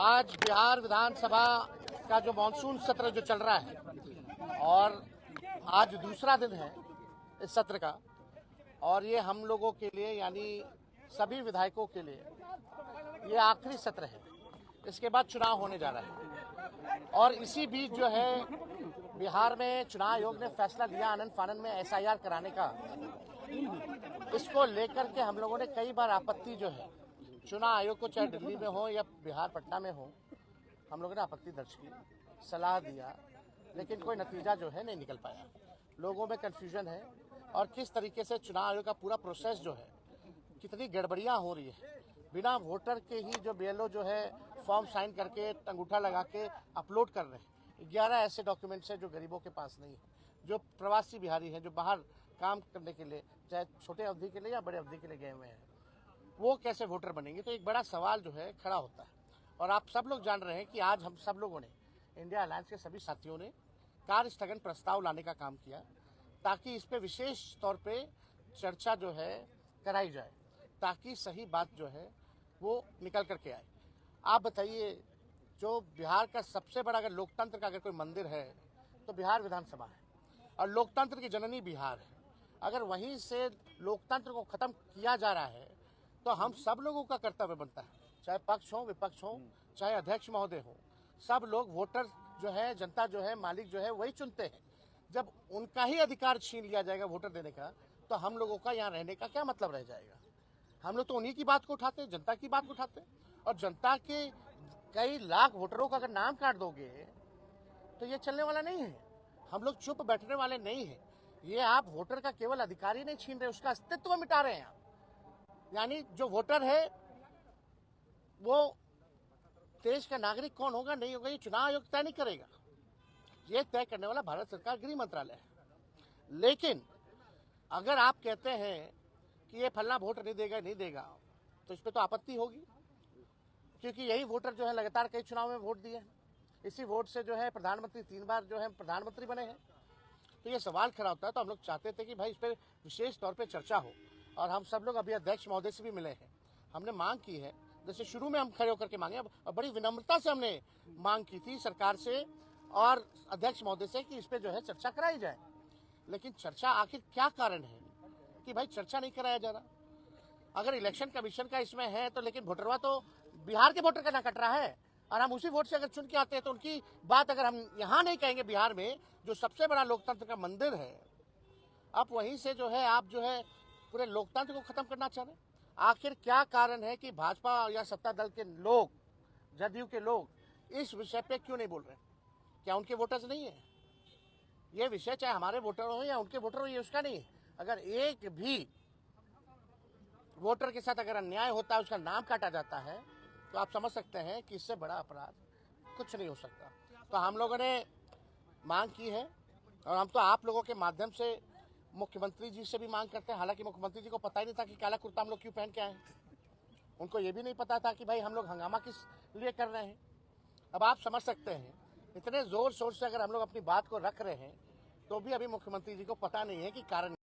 आज बिहार विधानसभा का जो मानसून सत्र जो चल रहा है और आज दूसरा दिन है इस सत्र का, और ये हम लोगों के लिए यानी सभी विधायकों के लिए ये आखिरी सत्र है। इसके बाद चुनाव होने जा रहा है और इसी बीच जो है बिहार में चुनाव आयोग ने फैसला लिया आनन फानन में SIR कराने का। इसको लेकर के हम लोगों ने कई बार आपत्ति जो है चुनाव आयोग को, चाहे दिल्ली में हो या बिहार पटना में हो, हम लोगों ने आपत्ति दर्ज की, सलाह दिया, लेकिन कोई नतीजा जो है नहीं निकल पाया। लोगों में कन्फ्यूजन है और किस तरीके से चुनाव आयोग का पूरा प्रोसेस जो है कितनी गड़बड़ियां हो रही है। बिना वोटर के ही जो BLO जो है फॉर्म साइन करके अंगूठा लगा के अपलोड कर रहे हैं। 11 ऐसे डॉक्यूमेंट्स हैं जो गरीबों के पास नहीं है, जो प्रवासी बिहारी हैं, जो बाहर काम करने के लिए चाहे छोटे अवधि के लिए या बड़े अवधि के लिए गए हुए हैं, वो कैसे वोटर बनेंगे। तो एक बड़ा सवाल जो है खड़ा होता है। और आप सब लोग जान रहे हैं कि आज हम सब लोगों ने, इंडिया अलायंस के सभी साथियों ने कार्य स्थगन प्रस्ताव लाने का काम किया ताकि इस पे विशेष तौर पे चर्चा जो है कराई जाए, ताकि सही बात जो है वो निकल करके आए। आप बताइए, जो बिहार का सबसे बड़ा अगर लोकतंत्र का अगर कोई मंदिर है तो बिहार विधानसभा है, और लोकतंत्र की जननी बिहार है। अगर वहीं से लोकतंत्र को खत्म किया जा रहा है तो हम सब लोगों का कर्तव्य बनता है, चाहे पक्ष हो विपक्ष हो, चाहे अध्यक्ष महोदय हो, सब लोग वोटर जो है, जनता जो है, मालिक जो है वही चुनते हैं। जब उनका ही अधिकार छीन लिया जाएगा वोटर देने का, तो हम लोगों का यहाँ रहने का क्या मतलब रह जाएगा। हम लोग तो उन्हीं की बात को उठाते हैं, जनता की बात को उठाते हैं। और जनता के कई लाख वोटरों का अगर नाम काट दोगे तो ये चलने वाला नहीं है। हम लोग चुप बैठने वाले नहीं है। ये आप वोटर का केवल अधिकार ही नहीं छीन रहे, उसका अस्तित्व मिटा रहे हैं आप। यानी जो वोटर है वो देश का नागरिक कौन होगा नहीं होगा ये चुनाव आयोग तय नहीं करेगा, ये तय करने वाला भारत सरकार गृह मंत्रालय है। लेकिन अगर आप कहते हैं कि ये फलना वोट नहीं देगा तो इस पर तो आपत्ति होगी, क्योंकि यही वोटर जो है लगातार कई चुनाव में वोट दिए हैं। इसी वोट से जो है प्रधानमंत्री 3 बार जो है प्रधानमंत्री बने हैं। तो ये सवाल खड़ा होता है। तो हम लोग चाहते थे कि भाई इस पर विशेष तौर पे चर्चा हो, और हम सब लोग अभी अध्यक्ष महोदय से भी मिले हैं। हमने मांग की है, जैसे शुरू में हम खड़े होकर के मांगे, और बड़ी विनम्रता से हमने मांग की थी सरकार से और अध्यक्ष महोदय से कि इस पर जो है चर्चा कराई जाए। लेकिन चर्चा आखिर क्या कारण है कि भाई चर्चा नहीं कराया जा रहा। अगर इलेक्शन कमीशन का इसमें है तो, लेकिन वोटरवा तो बिहार के वोटर का ना कट रहा है, और हम उसी वोट से अगर चुन के आते हैं तो उनकी बात अगर हम यहाँ नहीं कहेंगे, बिहार में जो सबसे बड़ा लोकतंत्र का मंदिर है, अब वहीं से जो है आप जो है पूरे लोकतंत्र को खत्म करना चाह रहे हैं। आखिर क्या कारण है कि भाजपा या सत्ता दल के लोग, जदयू के लोग इस विषय पे क्यों नहीं बोल रहे? क्या उनके वोटर्स नहीं है? ये विषय चाहे हमारे वोटर हो या उनके वोटर हो, ये उसका नहीं है। अगर एक भी वोटर के साथ अगर अन्याय होता है, उसका नाम काटा जाता है, तो आप समझ सकते हैं कि इससे बड़ा अपराध कुछ नहीं हो सकता। तो हम लोगों ने मांग की है, और हम तो आप लोगों के माध्यम से मुख्यमंत्री जी से भी मांग करते हैं। हालांकि मुख्यमंत्री जी को पता ही नहीं था कि काला कुर्ता हम लोग क्यों पहन के आए हैं। उनको ये भी नहीं पता था कि भाई हम लोग हंगामा किस लिए कर रहे हैं। अब आप समझ सकते हैं, इतने जोर शोर से अगर हम लोग अपनी बात को रख रहे हैं तो भी अभी मुख्यमंत्री जी को पता नहीं है कि कारण